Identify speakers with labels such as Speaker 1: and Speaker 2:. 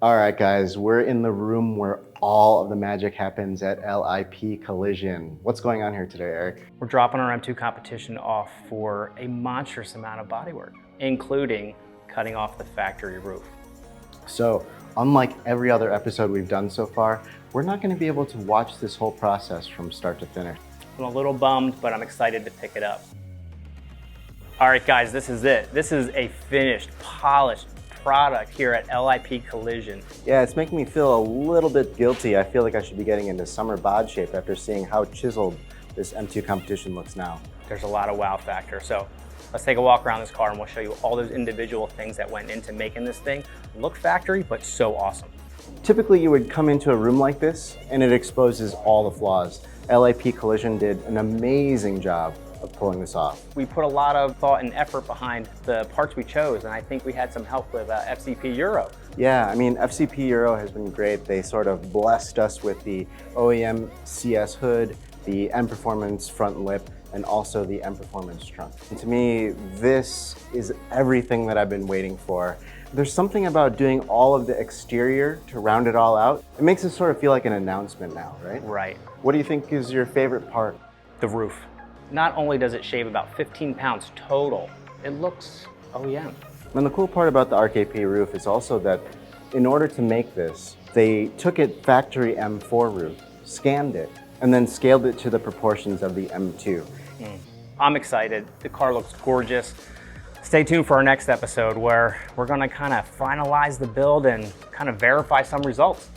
Speaker 1: All right, guys, we're in the room where all of the magic happens at L.I.P Collision. What's going on here today, Eric?
Speaker 2: We're dropping our M2 competition off for a monstrous amount of bodywork, including cutting off the factory roof.
Speaker 1: So, unlike every other episode we've done so far, we're not going to be able to watch this whole process from start to finish.
Speaker 2: I'm a little bummed, but I'm excited to pick it up. All right, guys, this is it. This is a finished, polished product here at L.I.P Collision.
Speaker 1: Yeah, it's making me feel a little bit guilty. I feel like I should be getting into summer bod shape after seeing how chiseled this M2 competition looks now.
Speaker 2: There's a lot of wow factor. So let's take a walk around this car and we'll show you all those individual things that went into making this thing look factory, but so awesome.
Speaker 1: Typically, you would come into a room like this and it exposes all the flaws. L.I.P Collision did an amazing job of pulling this off.
Speaker 2: We put a lot of thought and effort behind the parts we chose, and I think we had some help with FCP Euro.
Speaker 1: Yeah, I mean, FCP Euro has been great. They sort of blessed us with the OEM CS hood, the M Performance front lip, and also the M Performance trunk. And to me, this is everything that I've been waiting for. There's something about doing all of the exterior to round it all out. It makes it sort of feel like an announcement now, right?
Speaker 2: Right.
Speaker 1: What do you think is your favorite part?
Speaker 2: The roof. Not only does it shave about 15 pounds total, it looks OEM.
Speaker 1: And the cool part about the RKP roof is also that in order to make this, they took it factory M4 roof, scanned it, and then scaled it to the proportions of the M2.
Speaker 2: I'm excited. The car looks gorgeous. Stay tuned for our next episode where we're gonna kind of finalize the build and kind of verify some results.